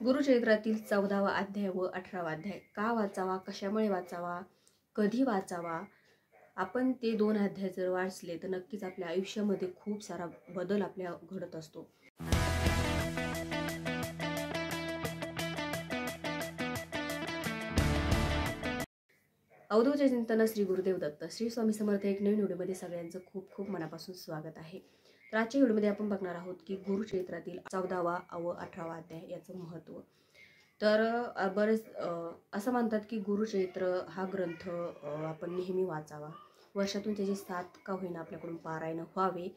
गुरुचरित्रातील 14वा अध्याय व 18वा अध्याय का वाचावा, कशामुळे वाचावा, कधी वाचावा, आपण ते 2 अध्याय जर वाचले तर नक्कीच आपल्या आयुष्यामध्ये खूप सारा बदल आपल्या घडत असतो। अवधूत चिंतन श्री गुरुदेव दत्त श्री स्वामी समर्थ एक नवीन व्हिडिओमध्ये सगळ्यांचं खूप खूप मनापासून स्वागत आहे। तर आजच्या व्हिडिओमध्ये आपण बघणार आहोत की गुरुचरित्रातील 14वा व 18वा अध्याय याचं महत्त्व। तर बरेच असं म्हणतात की गुरुचरित्र हा ग्रंथ आपण नेहमी वाचावा, वर्षातून त्याची 7 का होईना आपल्याकडून पारायण व्हावे,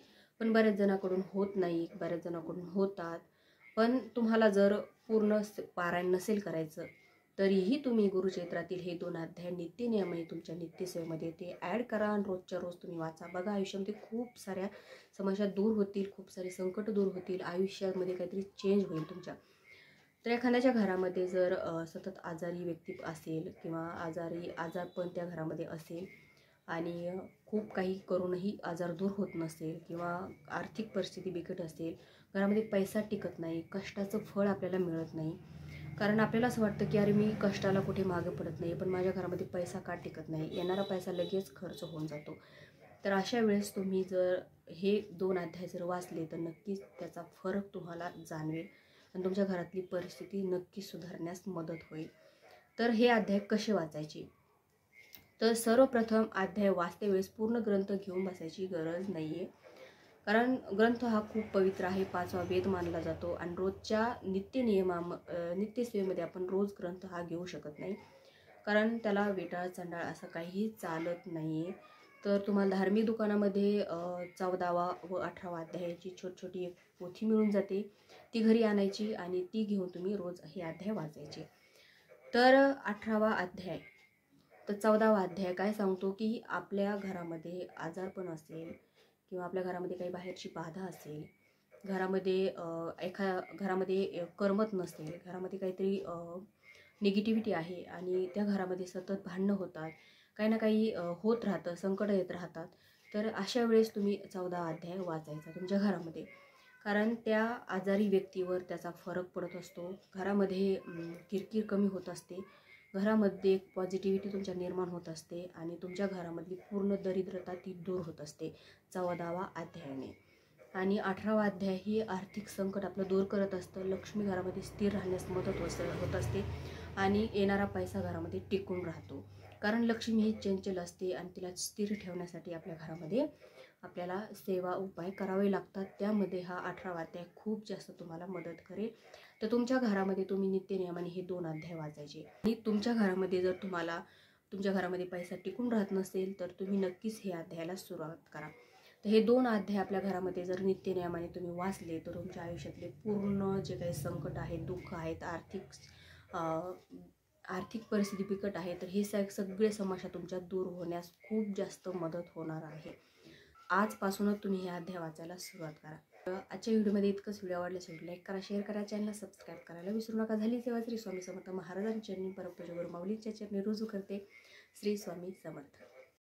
पण बऱ्याच जणांकडून होत नाही, बऱ्याच जणांकडून होतात। पण तुम्हाला जर पूर्ण पारायण नसेल करायचं तरीही तुम्ही गुरुचरित्रातील हे 2 अध्याय नित्यनियमाने तुमच्या नित्यसेवेमध्ये ते ॲड करा आणि रोजच्या रोज तुम्ही वाचा। बघा आयुष्यामध्ये खूप साऱ्या समस्या दूर होतील, खूप सारे संकट दूर होतील, आयुष्यामध्ये काहीतरी चेंज होईल तुमच्या। तर एखाद्याच्या घरामध्ये जर सतत आजारी व्यक्ती असेल किंवा आजारपण त्या घरामध्ये असेल आणि खूप काही करूनही आजार दूर होत नसेल किंवा आर्थिक परिस्थिती बिकट असेल, घरामध्ये पैसा टिकत नाही, कष्टाचं फळ आपल्याला मिळत नाही, कारण आपल्याला असं वाटतं की अरे मी कष्टाला कुठे मागे पडत नाही, पण माझ्या घरामध्ये पैसा का टिकत नाही, येणारा पैसा लगेच खर्च होऊन जातो। तर अशा वेळेस तुम्ही जर हे 2 अध्याय जर वाचले तर नक्कीच त्याचा फरक तुम्हाला जाणवेल आणि तुमच्या घरातली परिस्थिती नक्की सुधारण्यास मदत होईल। तर हे अध्याय कसे वाचायचे, तर सर्वप्रथम अध्याय वाचते वेळेस पूर्ण ग्रंथ घेऊन बसायची गरज नाही आहे, कारण ग्रंथ हा खूप पवित्र आहे, 5वा वेद मानला जातो आणि रोजच्या नित्यसेवेमध्ये आपण रोज ग्रंथ हा घेऊ शकत नाही, कारण त्याला वेटाळ चंडाळ असं काहीही चालत नाही आहे। तर तुम्हाला धार्मिक दुकानामध्ये 14वा व 18वा अध्यायाची छोटी एक पोथी मिळून जाते, ती घरी आणायची आणि ती घेऊन तुम्ही रोज हे अध्याय वाचायचे। तर 18वा अध्याय तर 14वा अध्याय काय सांगतो की आपल्या घरामध्ये आजारपण असेल किंवा आपल्या घरामध्ये काही बाहेरची बाधा असेल, घरामध्ये करमत नसेल, घरामध्ये काहीतरी निगेटिव्हिटी आहे आणि त्या घरामध्ये सतत भांडणं होतात, काही ना काही होत राहतं, संकट येत राहतात, तर अशा वेळेस तुम्ही 14वा अध्याय वाचायचा तुमच्या घरामध्ये, कारण त्या आजारी व्यक्तीवर त्याचा फरक पडत असतो, घरामध्ये किरकिर कमी होत असते, घरामध्ये एक पॉझिटिव्हिटी तुमच्या निर्माण होत असते आणि तुमच्या घरामधली पूर्ण दरिद्रता ती दूर होत असते 14वा अध्यायाने। आणि 18वा अध्याय ही आर्थिक संकट आपलं दूर करत असतं, लक्ष्मी घरामध्ये स्थिर राहण्यास मदत होत असते आणि येणारा पैसा घरामध्ये टिकून राहतो, कारण लक्ष्मी ही चंचल असते आणि तिला स्थिर ठेवण्यासाठी आपल्या घरामध्ये आपल्याला सेवा उपाय करावे लागतात। त्यामध्ये हा 18वा अध्याय खूप जास्त तुम्हाला मदत करेल। तर तुमच्या घरामध्ये तुम्ही नित्यनियमाने हे 2 अध्याय वाचायचे आणि तुमच्या घरामध्ये जर तुमच्या घरामध्ये पैसा टिकून राहत नसेल तर तुम्ही नक्कीच हे अध्यायाला सुरुवात करा। तर हे 2 अध्याय आपल्या घरामध्ये जर नित्यनियमाने तुम्ही वाचले तर तुमच्या आयुष्यातले पूर्ण जे काही संकट आहेत, दुःख आहेत, आर्थिक परिस्थिती बिकट आहे, तर हे सगळे समस्या तुमच्या दूर होण्यास खूप जास्त मदत होणार आहे। आजपासूनच तुम्ही हे अध्याय वाचायला सुरुवात करा। आजच्या व्हिडिओमध्ये इतकंच। व्हिडिओ आवडल्यास लाईक करा, शेअर करा, चॅनलला सबस्क्राईब करायला विसरू नका। झाली सेवा श्री स्वामी समर्थ महाराजांच्या चरणी, परमपूज्य गुरु माऊलींच्या चरणी रुजू करते। श्री स्वामी समर्थ।